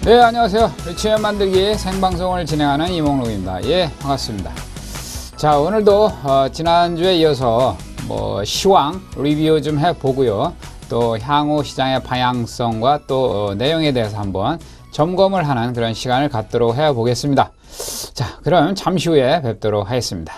네, 안녕하세요. 유치원 만들기 생방송을 진행하는 이몽록입니다. 예, 반갑습니다. 자, 오늘도 지난주에 이어서 시황 리뷰 좀 해보고요. 또 향후 시장의 방향성과 또 내용에 대해서 한번 점검을 하는 그런 시간을 갖도록 해보겠습니다. 자, 그럼 잠시 후에 뵙도록 하겠습니다.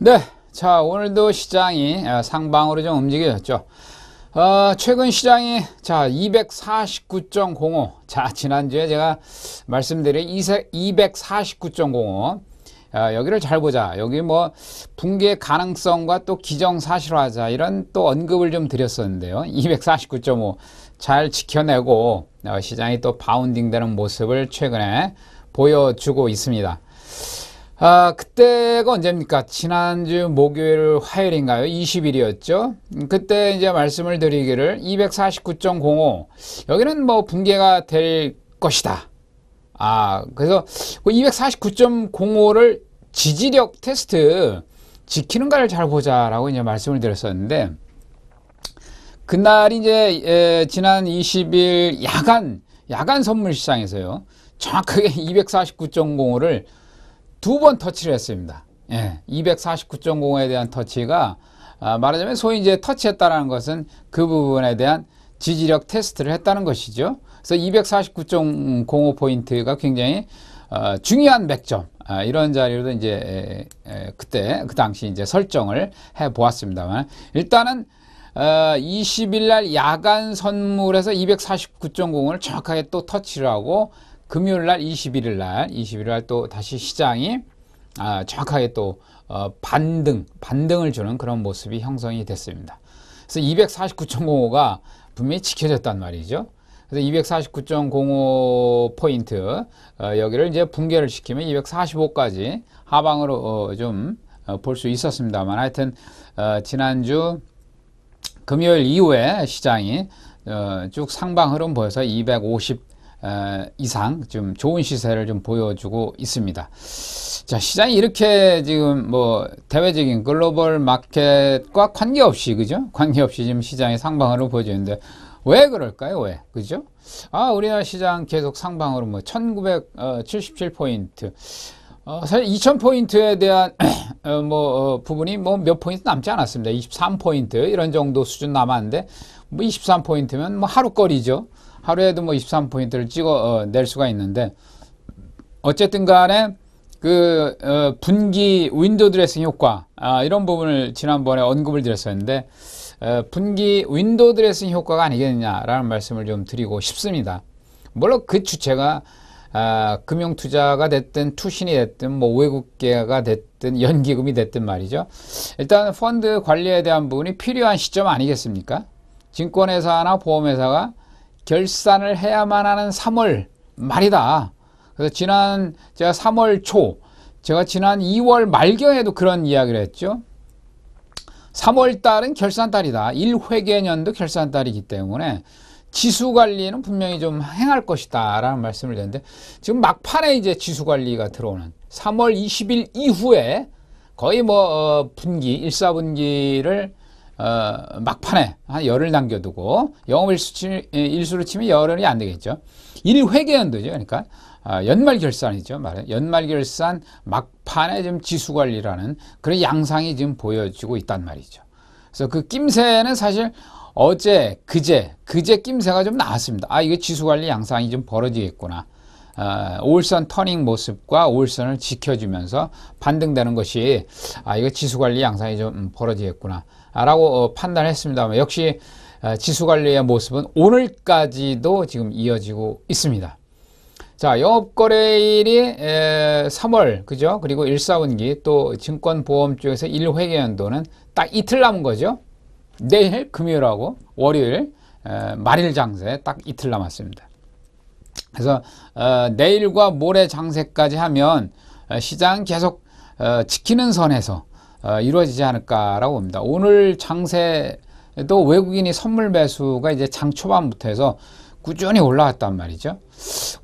네, 자, 오늘도 시장이 상방으로 좀 움직여졌죠. 최근 시장이 249.05. 자, 지난주에 제가 말씀드린 249.05. 여기를 잘 보자. 여기 붕괴 가능성과 또 기정사실화자 이런 또 언급을 좀 드렸었는데요. 249.5 잘 지켜내고 시장이 또 바운딩 되는 모습을 최근에 보여주고 있습니다. 그때가 언제입니까? 지난주 목요일 화요일인가요? 20일이었죠? 그때 이제 말씀을 드리기를 249.05 여기는 붕괴가 될 것이다. 그래서 249.05를 지지력 테스트 지키는가를 잘 보자라고 이제 말씀을 드렸었는데, 그날이 이제 지난 20일 야간 선물 시장에서요. 정확하게 249.05를 두 번 터치를 했습니다. 예, 249.05에 대한 터치가 말하자면 소위 이제 터치했다라는 것은 그 부분에 대한 지지력 테스트를 했다는 것이죠. 그래서 249.05 포인트가 굉장히 중요한 맥점, 이런 자리로도 이제 그 당시 이제 설정을 해 보았습니다만, 일단은 20일 날 야간 선물에서 249.05를 정확하게 또 터치를 하고, 금요일 날 21일 날 또 다시 시장이 정확하게 또 반등을 주는 그런 모습이 형성이 됐습니다. 그래서 249.05가 분명히 지켜졌단 말이죠. 그래서 249.05 포인트 여기를 이제 붕괴를 시키면 245까지 하방으로 좀 볼 수 있었습니다만, 하여튼 지난주 금요일 이후에 시장이 쭉 상방 흐름 보여서 250 이상 좀 좋은 시세를 좀 보여주고 있습니다. 자, 시장이 이렇게 지금 대외적인 글로벌 마켓과 관계없이, 그죠? 관계없이 지금 시장이 상방으로 보여지는데 왜 그럴까요? 왜? 그죠? 우리나라 시장 계속 상방으로 1977포인트. 사실 2000포인트에 대한 부분이 몇 포인트 남지 않았습니다. 23포인트 이런 정도 수준 남았는데 23포인트면 하루거리죠. 하루에도 23포인트를 찍어낼 수가 있는데, 어쨌든 간에 분기 윈도우 드레싱 효과, 이런 부분을 지난번에 언급을 드렸었는데, 분기 윈도우 드레싱 효과가 아니겠느냐라는 말씀을 좀 드리고 싶습니다. 물론 그 주체가 금융투자가 됐든 투신이 됐든 외국계가 됐든 연기금이 됐든 말이죠. 일단 펀드 관리에 대한 부분이 필요한 시점 아니겠습니까? 증권회사나 보험회사가 결산을 해야만 하는 3월 말이다. 그래서 제가 3월 초, 제가 지난 2월 말경에도 그런 이야기를 했죠. 3월 달은 결산 달이다. 1회계년도 결산 달이기 때문에 지수 관리는 분명히 좀 행할 것이다 라는 말씀을 드렸는데, 지금 막판에 이제 지수 관리가 들어오는 3월 20일 이후에 거의 분기 1사분기를 막판에 한 열흘 남겨두고 영업일수로 치면 열흘이 안 되겠죠. 1회계연도죠. 그러니까 연말 결산이죠. 연말 결산 막판에 지금 지수 관리라는 그런 양상이 지금 보여지고 있단 말이죠. 그래서 그 낌새는 사실 어제, 그제 낌새가 좀 나왔습니다. 아, 이거 지수관리 양상이 좀 벌어지겠구나. 5일선 터닝 모습과 5일선을 지켜주면서 반등되는 것이, 아, 이거 지수관리 양상이 좀 벌어지겠구나 라고 판단했습니다만, 역시 지수관리의 모습은 오늘까지도 지금 이어지고 있습니다. 자, 영업거래일이 3월, 그죠? 그리고 1사분기 또 증권보험 쪽에서 1회계연도는 딱 이틀 남은 거죠. 내일 금요일하고 월요일 말일 장세 딱 이틀 남았습니다. 그래서 내일과 모레 장세까지 하면 시장 계속 지키는 선에서 이루어지지 않을까라고 봅니다. 오늘 장세도 외국인이 선물 매수가 이제 장 초반부터 해서 꾸준히 올라왔단 말이죠.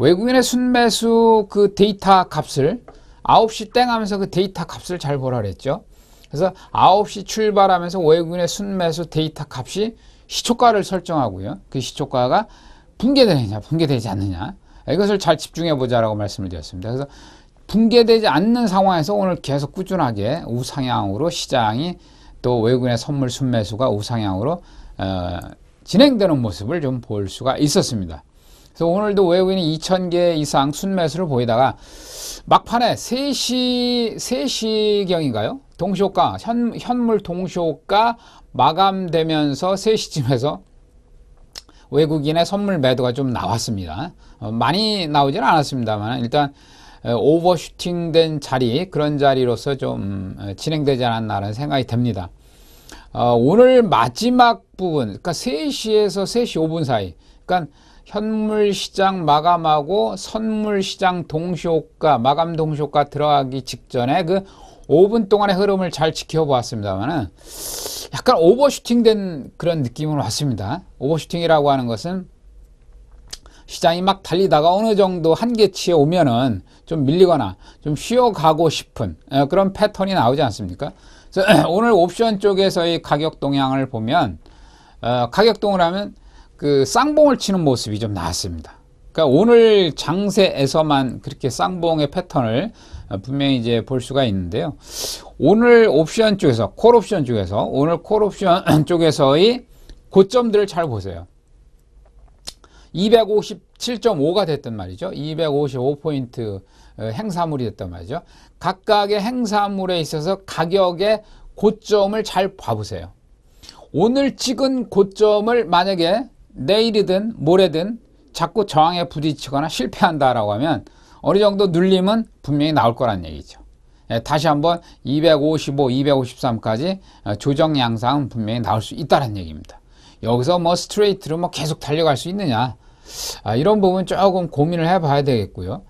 외국인의 순매수 그 데이터 값을 9시 땡 하면서 그 데이터 값을 잘 보라 그랬죠. 그래서 9시 출발하면서 외국인의 순매수 데이터 값이 시초가를 설정하고요. 그 시초가가 붕괴되느냐 붕괴되지 않느냐, 이것을 잘 집중해 보자라고 말씀을 드렸습니다. 그래서 붕괴되지 않는 상황에서 오늘 계속 꾸준하게 우상향으로 시장이 또 외국인의 선물 순매수가 우상향으로 진행되는 모습을 좀 볼 수가 있었습니다. 그래서 오늘도 외국인이 2,000개 이상 순매수를 보이다가 막판에 3시경인가요? 동시호가, 현물 동시호가 마감되면서 3시쯤에서 외국인의 선물 매도가 좀 나왔습니다. 많이 나오진 않았습니다만 일단 오버슈팅된 자리, 그런 자리로서 좀 진행되지 않았나라는 생각이 듭니다. 오늘 마지막 부분, 그러니까 3시에서 3시 5분 사이, 그러니까 현물 시장 마감하고 선물 시장 동시호가, 마감 동시호가 들어가기 직전에 그 5분 동안의 흐름을 잘 지켜보았습니다만은 약간 오버슈팅된 그런 느낌으로 왔습니다. 오버슈팅이라고 하는 것은 시장이 막 달리다가 어느 정도 한계치에 오면은 좀 밀리거나 좀 쉬어가고 싶은 그런 패턴이 나오지 않습니까? 그래서 오늘 옵션 쪽에서의 가격 동향을 보면 가격동을 하면 그 쌍봉을 치는 모습이 좀 나왔습니다. 그러니까 오늘 장세에서만 그렇게 쌍봉의 패턴을 분명히 이제 볼 수가 있는데요. 오늘 옵션 쪽에서, 콜 옵션 쪽에서, 오늘 콜 옵션 쪽에서의 고점들을 잘 보세요. 257.5가 됐단 말이죠. 255포인트 행사물이 됐단 말이죠. 각각의 행사물에 있어서 가격의 고점을 잘 봐보세요. 오늘 찍은 고점을 만약에 내일이든 모레든 자꾸 저항에 부딪히거나 실패한다라고 하면 어느 정도 눌림은 분명히 나올 거란 얘기죠. 다시 한번 255, 253까지 조정 양상은 분명히 나올 수 있다는 얘기입니다. 여기서 뭐 스트레이트로 뭐 계속 달려갈 수 있느냐, 이런 부분 조금 고민을 해봐야 되겠고요.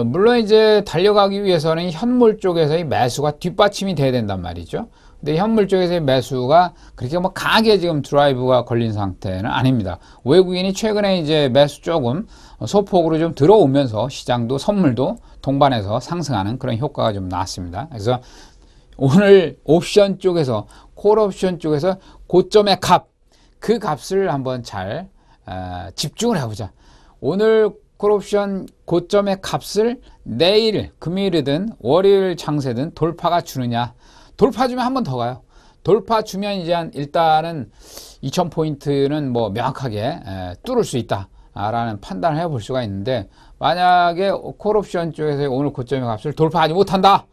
물론 이제 달려가기 위해서는 현물 쪽에서의 매수가 뒷받침이 돼야 된단 말이죠. 근데 현물 쪽에서의 매수가 그렇게 뭐 강하게 지금 드라이브가 걸린 상태는 아닙니다. 외국인이 최근에 이제 매수 조금 소폭으로 좀 들어오면서 시장도 선물도 동반해서 상승하는 그런 효과가 좀 나왔습니다. 그래서 오늘 옵션 쪽에서, 콜 옵션 쪽에서 고점의 값, 그 값을 한번 잘 집중을 해보자. 오늘 콜옵션 고점의 값을 내일 금요일이든 월요일 장세든 돌파가 주느냐, 돌파 주면 한 번 더 가요. 돌파 주면 이제 일단은 2000포인트는 뭐 명확하게 뚫을 수 있다 라는 판단을 해볼 수가 있는데, 만약에 콜옵션 쪽에서 오늘 고점의 값을 돌파하지 못한다,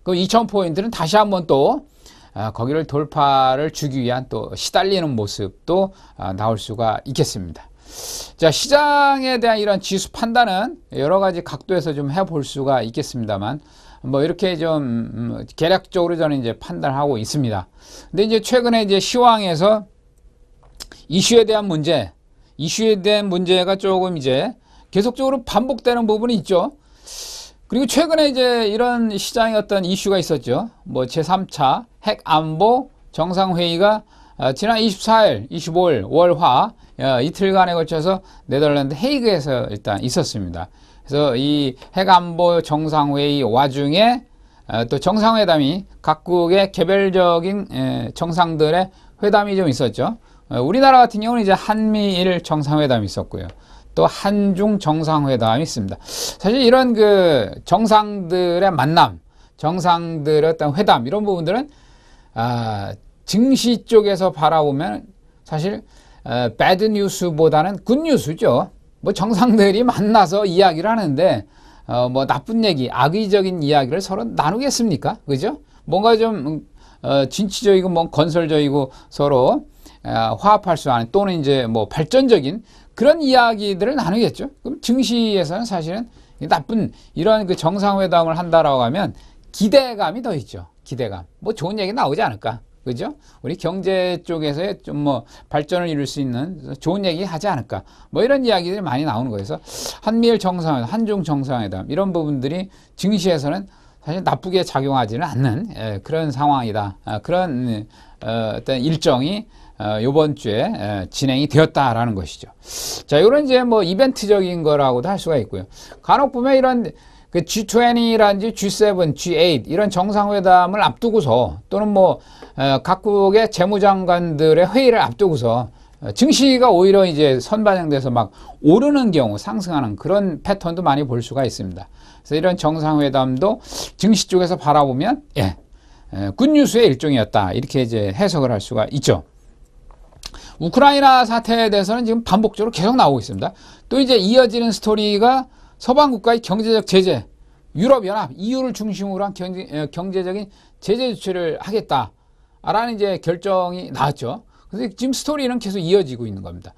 그럼 2000포인트는 다시 한번 또 거기를 돌파를 주기 위한 또 시달리는 모습도 나올 수가 있겠습니다. 자, 시장에 대한 이런 지수 판단은 여러 가지 각도에서 좀 해볼 수가 있겠습니다만, 뭐 이렇게 좀 계략적으로 저는 이제 판단하고 있습니다. 근데 이제 최근에 이제 시황에서 이슈에 대한 문제가 조금 이제 계속적으로 반복되는 부분이 있죠. 그리고 최근에 이제 이런 시장의 어떤 이슈가 있었죠. 뭐 제3차 핵안보 정상회의가 지난 24일, 25일 월화 이틀간에 걸쳐서 네덜란드 헤이그에서 일단 있었습니다. 그래서 이 핵안보 정상회의 와중에 또 정상회담이, 각국의 개별적인 정상들의 회담이 좀 있었죠. 우리나라 같은 경우는 이제 한미일 정상회담이 있었고요. 또 한중 정상회담이 있습니다. 사실 이런 그 정상들의 만남, 정상들의 어떤 회담, 이런 부분들은 증시 쪽에서 바라보면 사실 배드 뉴스보다는 굿 뉴스죠. 뭐 정상들이 만나서 이야기를 하는데 뭐 나쁜 얘기, 악의적인 이야기를 서로 나누겠습니까? 그죠? 뭔가 좀 진취적이고 뭐 건설적이고 서로 화합할 수 있는 또는 이제 뭐 발전적인 그런 이야기들을 나누겠죠. 그럼 증시에서는 사실은 나쁜 이런 그 정상회담을 한다라고 하면 기대감이 더 있죠. 기대감. 뭐 좋은 얘기 나오지 않을까? 그죠? 우리 경제 쪽에서의 좀 뭐 발전을 이룰 수 있는 좋은 얘기 하지 않을까? 뭐 이런 이야기들이 많이 나오는 거여서 한미일 정상회담, 한중 정상회담 이런 부분들이 증시에서는 사실 나쁘게 작용하지는 않는 그런 상황이다. 그런 어떤 일정이 이번 주에 진행이 되었다라는 것이죠. 자, 이런 이제 뭐 이벤트적인 거라고도 할 수가 있고요. 간혹 보면 이런 그 G20이라든지 G7, G8 이런 정상회담을 앞두고서 또는 뭐 각국의 재무장관들의 회의를 앞두고서 증시가 오히려 이제 선반영돼서 막 오르는 경우 상승하는 그런 패턴도 많이 볼 수가 있습니다. 그래서 이런 정상회담도 증시 쪽에서 바라보면 굿뉴스의 일종이었다 이렇게 이제 해석을 할 수가 있죠. 우크라이나 사태에 대해서는 지금 반복적으로 계속 나오고 있습니다. 또 이제 이어지는 스토리가 서방 국가의 경제적 제재, 유럽연합, EU를 중심으로 한 경제적인 제재 조치를 하겠다라는 이제 결정이 나왔죠. 그래서 지금 스토리는 계속 이어지고 있는 겁니다.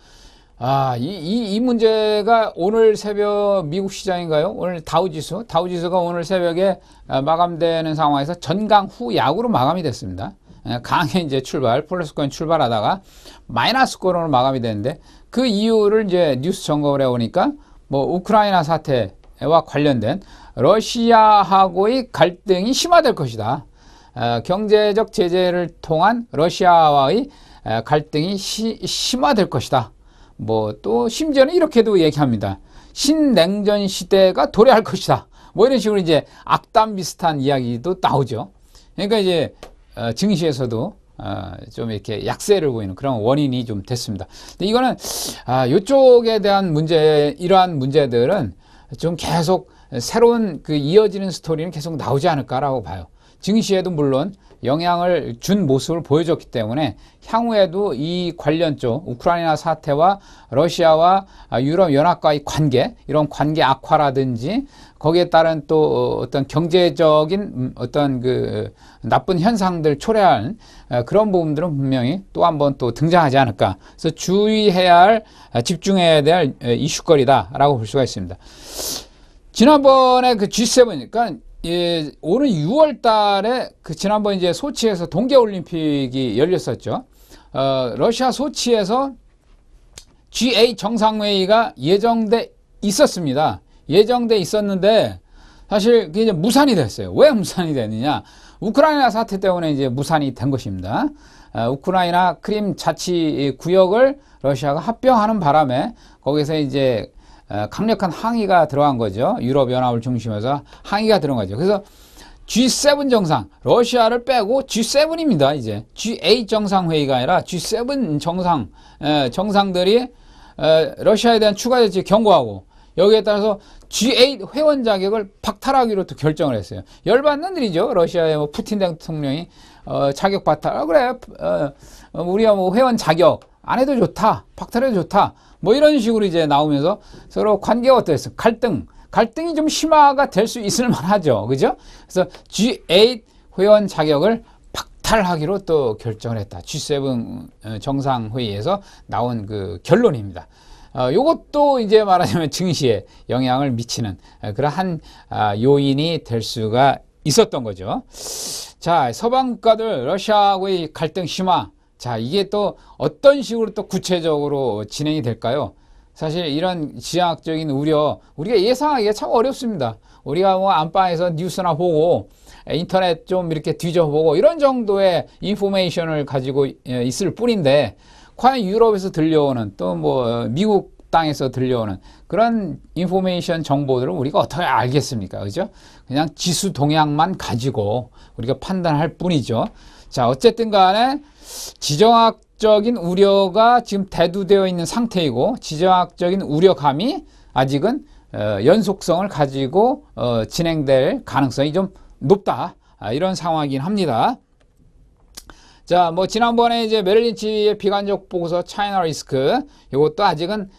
이 문제가 오늘 새벽 미국 시장인가요? 오늘 다우지수가 오늘 새벽에 마감되는 상황에서 전강 후 약으로 마감이 됐습니다. 강에 이제 플러스권 출발하다가 마이너스권으로 마감이 됐는데 그 이유를 이제 뉴스 점검을 해보니까 뭐 우크라이나 사태와 관련된 러시아하고의 갈등이 심화될 것이다. 경제적 제재를 통한 러시아와의 갈등이 심화될 것이다. 뭐 또 심지어는 이렇게도 얘기합니다. 신냉전 시대가 도래할 것이다. 뭐 이런 식으로 이제 악담 비슷한 이야기도 나오죠. 그러니까 이제 증시에서도 좀 이렇게 약세를 보이는 그런 원인이 좀 됐습니다. 근데 이거는 이쪽에 대한 이러한 문제들은 좀 계속 새로운 그 이어지는 스토리는 계속 나오지 않을까라고 봐요. 증시에도 물론 영향을 준 모습을 보여줬기 때문에 향후에도 이 관련 쪽 우크라이나 사태와 러시아와 유럽연합과의 관계, 이런 관계 악화라든지 거기에 따른 또 어떤 경제적인 어떤 그 나쁜 현상들 초래하는 그런 부분들은 분명히 또 한번 또 등장하지 않을까. 그래서 주의해야 할, 집중해야 될 이슈거리다라고 볼 수가 있습니다. 지난번에 그 G7, 그러니까 오늘 6월 달에 지난번 이제 소치에서 동계올림픽이 열렸었죠. 러시아 소치에서 G8 정상회의가 예정돼 있었습니다. 예정돼 있었는데 사실 그게 이제 무산이 됐어요. 왜 무산이 됐느냐? 우크라이나 사태 때문에 이제 무산이 된 것입니다. 우크라이나 크림 자치 구역을 러시아가 합병하는 바람에 거기서 이제 강력한 항의가 들어간 거죠. 유럽연합을 중심해서 항의가 들어간 거죠. 그래서 G7 정상, 러시아를 빼고 G7입니다. 이제 G8 정상회의가 아니라 G7 정상들이 러시아에 대한 추가 조치 경고하고 여기에 따라서 G8 회원 자격을 박탈하기로 또 결정을 했어요. 열받는 일이죠. 러시아의 뭐 푸틴 대통령이 자격 박탈. 그래, 우리가 뭐 회원 자격 안 해도 좋다, 박탈해도 좋다. 뭐 이런 식으로 이제 나오면서 서로 관계가 어땠어요? 갈등이 좀 심화가 될 수 있을 만하죠. 그죠? 그래서 G8 회원 자격을 박탈하기로 또 결정을 했다. G7 정상회의에서 나온 그 결론입니다. 요것도 이제 말하자면 증시에 영향을 미치는 그러한 요인이 될 수가 있었던 거죠. 자, 서방 국가들 러시아하고의 갈등 심화. 자, 이게 또 어떤 식으로 또 구체적으로 진행이 될까요? 사실 이런 지정학적인 우려, 우리가 예상하기가 참 어렵습니다. 우리가 뭐 안방에서 뉴스나 보고 인터넷 좀 이렇게 뒤져보고 이런 정도의 인포메이션을 가지고 있을 뿐인데 과연 유럽에서 들려오는 또 뭐 미국 땅에서 들려오는 그런 인포메이션 정보들을 우리가 어떻게 알겠습니까? 그죠? 그냥 지수 동향만 가지고 우리가 판단할 뿐이죠. 자, 어쨌든 간에 지정학적인 우려가 지금 대두되어 있는 상태이고 지정학적인 우려감이 아직은 연속성을 가지고 진행될 가능성이 좀 높다. 이런 상황이긴 합니다. 자, 뭐 지난번에 이제 메릴 린치의 비관적 보고서 차이나 리스크 이것도 아직은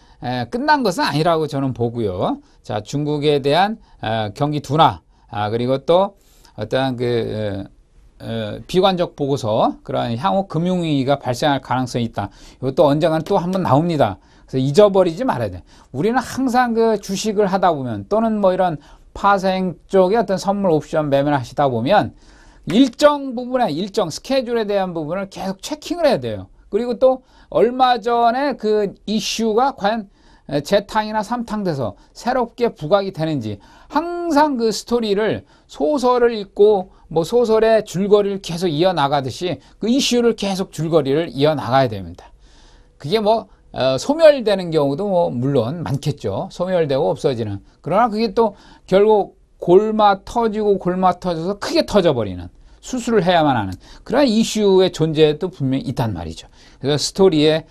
끝난 것은 아니라고 저는 보고요. 자, 중국에 대한 경기 둔화, 그리고 또 어떠한 비관적 보고서, 그런 향후 금융위기가 발생할 가능성이 있다. 이것도 언젠가는 또 한번 나옵니다. 그래서 잊어버리지 말아야 돼. 우리는 항상 그 주식을 하다 보면, 또는 뭐 이런 파생 쪽의 어떤 선물 옵션 매매를 하시다 보면 일정 부분에, 일정 스케줄에 대한 부분을 계속 체킹을 해야 돼요. 그리고 또 얼마 전에 그 이슈가 과연 재탕이나 삼탕돼서 새롭게 부각이 되는지, 항상 그 스토리를, 소설을 읽고 뭐 소설의 줄거리를 계속 이어나가듯이 그 이슈를 계속 줄거리를 이어나가야 됩니다. 그게 뭐 소멸되는 경우도 뭐 물론 많겠죠. 소멸되고 없어지는. 그러나 그게 또 결국 골마 터져서 크게 터져버리는, 수술을 해야만 하는 그런 이슈의 존재도 분명히 있단 말이죠. 그래서 스토리의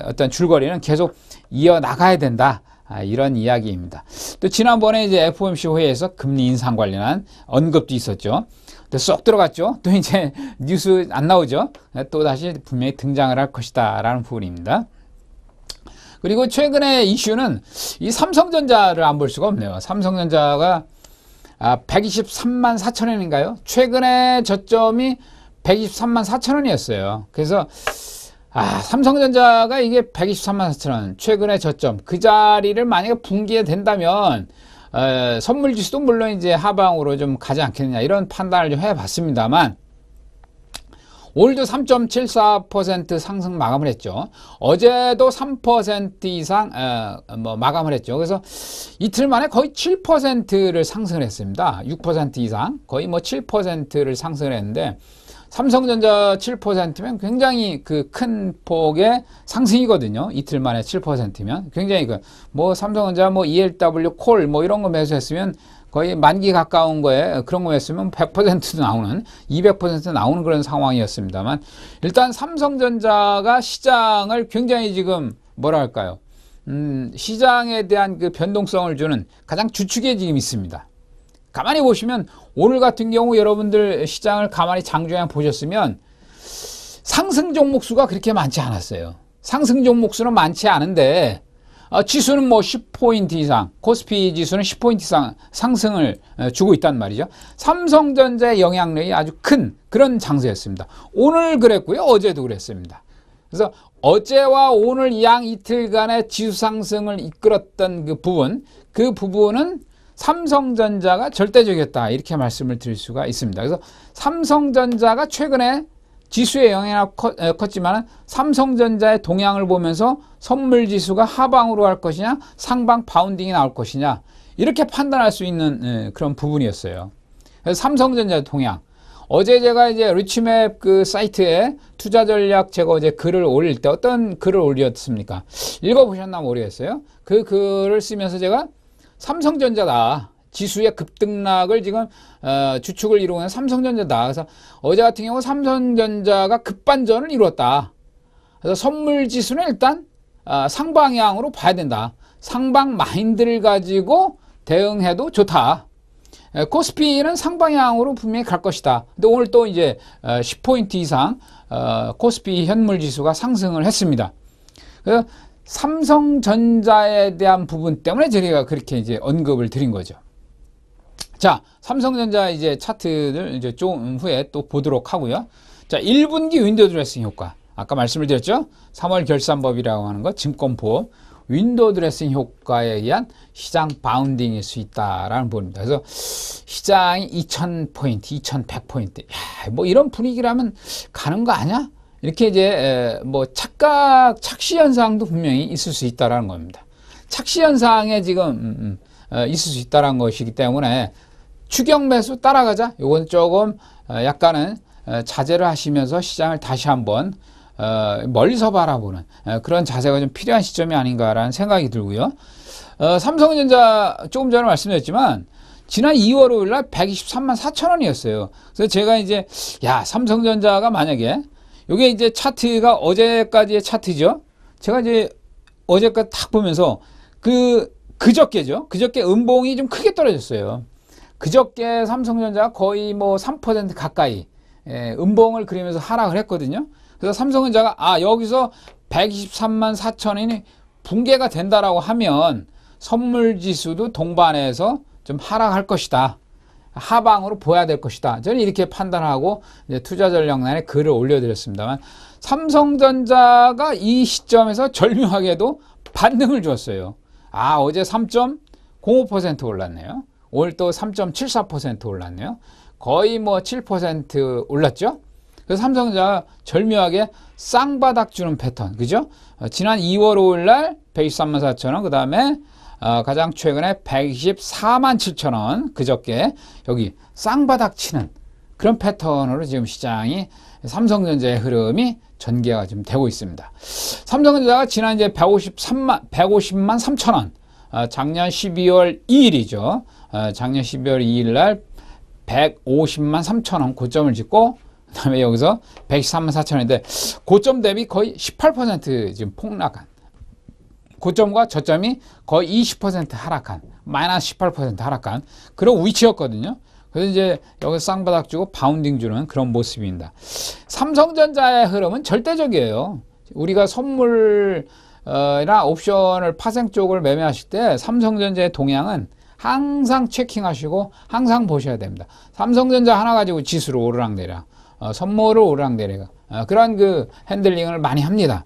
어떤 줄거리는 계속 이어나가야 된다. 이런 이야기입니다. 또 지난번에 이제 FOMC 회의에서 금리 인상 관련한 언급도 있었죠. 또 쏙 들어갔죠. 또 이제 뉴스 안 나오죠. 또 다시 분명히 등장을 할 것이다 라는 부분입니다. 그리고 최근의 이슈는 이 삼성전자를 안 볼 수가 없네요. 삼성전자가 123만 4천 원인가요? 최근에 저점이 123만 4천 원이었어요. 그래서 삼성전자가 이게 123만 4천 원, 최근에 저점, 그 자리를 만약에 붕괴 된다면 선물지수도 물론 이제 하방으로 좀 가지 않겠느냐, 이런 판단을 좀 해봤습니다만, 오늘도 3.74% 상승 마감을 했죠. 어제도 3% 이상 마감을 했죠. 그래서 이틀 만에 거의 7%를 상승을 했습니다. 6% 이상, 거의 뭐 7%를 상승을 했는데, 삼성전자 7%면 굉장히 그 큰 폭의 상승이거든요. 이틀 만에 7%면 굉장히 뭐 삼성전자 뭐 ELW 콜 뭐 이런 거 매수했으면 거의 만기 가까운 거에 그런 거 했으면 100%도 나오는, 200% 나오는 그런 상황이었습니다만, 일단 삼성전자가 시장을 굉장히 지금 뭐랄까요, 시장에 대한 그 변동성을 주는 가장 주축에 지금 있습니다. 가만히 보시면 오늘 같은 경우 여러분들 시장을 가만히 장중에 보셨으면 상승 종목 수가 그렇게 많지 않았어요. 상승 종목 수는 많지 않은데 지수는 뭐 10포인트 이상, 코스피 지수는 10포인트 이상 상승을 주고 있단 말이죠. 삼성전자의 영향력이 아주 큰 그런 장세였습니다. 오늘 그랬고요. 어제도 그랬습니다. 그래서 어제와 오늘 양 이틀간의 지수 상승을 이끌었던 그 부분은 삼성전자가 절대적이었다, 이렇게 말씀을 드릴 수가 있습니다. 그래서 삼성전자가 최근에 지수의 영향이 컸지만 삼성전자의 동향을 보면서 선물지수가 하방으로 갈 것이냐 상방 바운딩이 나올 것이냐, 이렇게 판단할 수 있는 그런 부분이었어요. 그래서 삼성전자의 동향, 어제 제가 이제 리치맵 그 사이트에 투자 전략 제가 어제 글을 올릴 때 어떤 글을 올렸습니까? 읽어보셨나 모르겠어요. 그 글을 쓰면서 제가 삼성전자다, 지수의 급등락을 지금 주축을 이루는 삼성전자다. 그래서 어제 같은 경우 삼성전자가 급반전을 이루었다. 그래서 선물지수는 일단 상방향으로 봐야 된다. 상방 마인드를 가지고 대응해도 좋다. 코스피는 상방향으로 분명히 갈 것이다. 근데 오늘 또 이제 10포인트 이상 코스피 현물지수가 상승을 했습니다. 그래서 삼성전자에 대한 부분 때문에 저희가 그렇게 이제 언급을 드린 거죠. 자, 삼성전자 이제 차트를 이제 좀 후에 또 보도록 하고요. 자, 1분기 윈도우 드레싱 효과. 아까 말씀을 드렸죠? 3월 결산법이라고 하는 거, 증권보험, 윈도우 드레싱 효과에 의한 시장 바운딩일 수 있다라는 부분입니다. 그래서 시장이 2000포인트, 2100포인트. 야, 뭐 이런 분위기라면 가는 거 아니야? 이렇게 이제 뭐 착시 현상도 분명히 있을 수 있다라는 겁니다. 착시 현상에 지금 있을 수 있다라는 것이기 때문에 추격 매수 따라가자. 요건 조금 약간은 자제를 하시면서 시장을 다시 한번 멀리서 바라보는 그런 자세가 좀 필요한 시점이 아닌가라는 생각이 들고요. 삼성전자 조금 전에 말씀드렸지만 지난 2월 5일 날 123만 4천 원이었어요. 그래서 제가 이제 삼성전자가 만약에 요게 이제 차트가 어제까지의 차트죠. 제가 이제 어제까지 딱 보면서 그저께죠. 그저께 음봉이 좀 크게 떨어졌어요. 그저께 삼성전자가 거의 뭐 3% 가까이 음봉을 그리면서 하락을 했거든요. 그래서 삼성전자가 여기서 123만 4천원이 붕괴가 된다라고 하면 선물지수도 동반해서 좀 하락할 것이다. 하방으로 보여야 될 것이다. 저는 이렇게 판단하고 투자전략란에 글을 올려드렸습니다만, 삼성전자가 이 시점에서 절묘하게도 반등을 줬어요. 어제 3.05% 올랐네요. 오늘 또 3.74% 올랐네요. 거의 뭐 7% 올랐죠. 그래서 삼성전자가 절묘하게 쌍바닥 주는 패턴, 그죠? 지난 2월 5일 날 123만 4천원, 그 다음에 가장 최근에 124만 7천원, 그저께 여기 쌍바닥 치는 그런 패턴으로 지금 시장이 삼성전자의 흐름이 전개가 좀 되고 있습니다. 삼성전자가 지난 이제 150만 3천원, 작년 12월 2일이죠. 작년 12월 2일 날 150만 3천원 고점을 짓고, 그 다음에 여기서 123만 4천원인데 고점 대비 거의 18% 지금 폭락한, 고점과 저점이 거의 20% 하락한, 마이너스 18% 하락한 그런 위치였거든요. 그래서 이제 여기서 쌍바닥 주고 바운딩 주는 그런 모습입니다. 삼성전자의 흐름은 절대적이에요. 우리가 선물이나 옵션을 파생 쪽을 매매하실 때 삼성전자의 동향은 항상 체킹하시고 항상 보셔야 됩니다. 삼성전자 하나 가지고 지수를 오르락내리락, 선물을 오르락내리락, 그런 그 핸들링을 많이 합니다.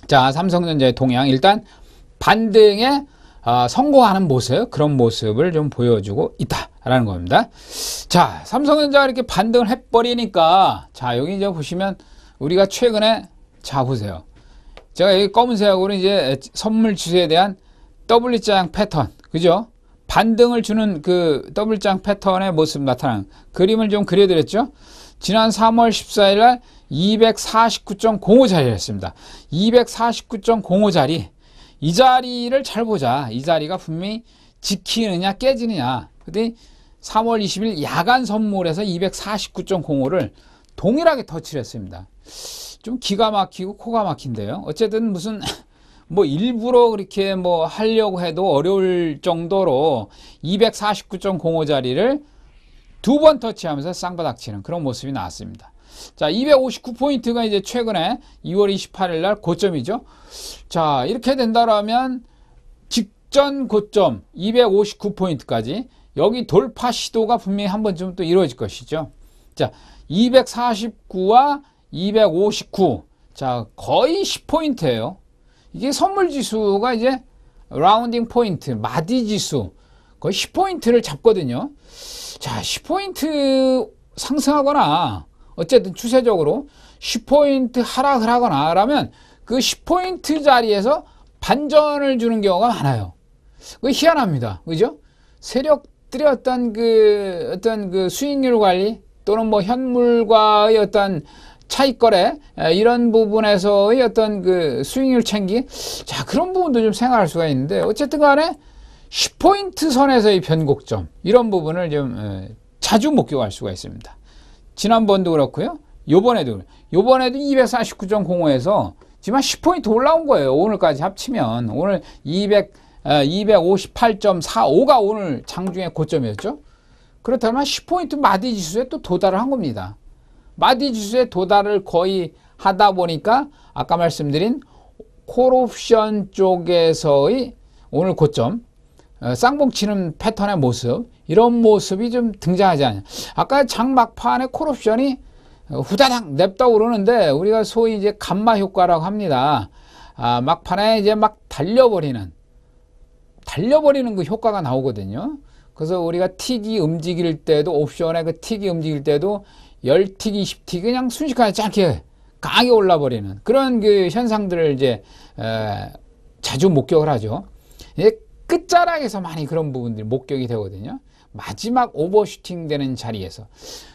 자, 삼성전자의 동향, 일단 반등에 성공하는 모습, 그런 모습을 좀 보여주고 있다라는 겁니다. 자, 삼성전자가 이렇게 반등을 해버리니까, 자, 여기 이제 보시면 우리가 최근에, 자, 보세요. 제가 여기 검은색으로 이제 선물 지수에 대한 W자형 패턴, 그죠? 반등을 주는 그 W자형 패턴의 모습 나타나는 그림을 좀 그려드렸죠? 지난 3월 14일 날 249.05 자리였습니다. 249.05 자리. 이 자리를 잘 보자. 이 자리가 분명히 지키느냐 깨지느냐. 근데 3월 20일 야간 선물에서 249.05를 동일하게 터치를 했습니다. 좀 기가 막히고 코가 막힌데요. 어쨌든 무슨 뭐 일부러 그렇게 뭐 하려고 해도 어려울 정도로 249.05 자리를 두 번 터치하면서 쌍바닥 치는 그런 모습이 나왔습니다. 자, 259포인트가 이제 최근에 2월 28일 날 고점이죠. 자, 이렇게 된다라면 직전 고점 259포인트까지 여기 돌파 시도가 분명히 한 번쯤 또 이루어질 것이죠. 자, 249와 259. 자, 거의 10포인트예요. 이게 선물 지수가 이제 라운딩 포인트, 마디 지수 거의 10포인트를 잡거든요. 자, 10포인트 상승하거나 어쨌든 추세적으로 10포인트 하락을 하거나 라면 그 10포인트 자리에서 반전을 주는 경우가 많아요. 그게 희한합니다. 그죠? 세력들의 어떤 그 수익률 관리 또는 뭐 현물과의 어떤 차익거래, 이런 부분에서의 어떤 그 수익률 챙기, 자, 그런 부분도 좀 생각할 수가 있는데, 어쨌든 간에 10포인트 선에서의 변곡점, 이런 부분을 좀 자주 목격할 수가 있습니다. 지난번도 그렇고요. 요번에도 249.05에서 지금 한 10포인트 올라온 거예요. 오늘까지 합치면. 오늘 258.45가 오늘 장중에 고점이었죠. 그렇다면 10포인트 마디 지수에 또 도달을 한 겁니다. 마디 지수에 도달을 거의 하다 보니까 아까 말씀드린 콜옵션 쪽에서의 오늘 고점, 쌍봉 치는 패턴의 모습, 이런 모습이 좀 등장하지 않냐. 아까 장 막판에 콜옵션이 후다닥 냅다 오르는데 우리가 소위 이제 감마 효과라고 합니다. 막판에 이제 막 달려버리는 그 효과가 나오거든요. 그래서 우리가 틱이 움직일 때도, 옵션의 그 틱이 움직일 때도 10틱, 20틱 그냥 순식간에 짧게 강하게 올라버리는 그런 그 현상들을 이제 자주 목격을 하죠. 끝자락에서 많이 그런 부분들이 목격이 되거든요. 마지막 오버슈팅 되는 자리에서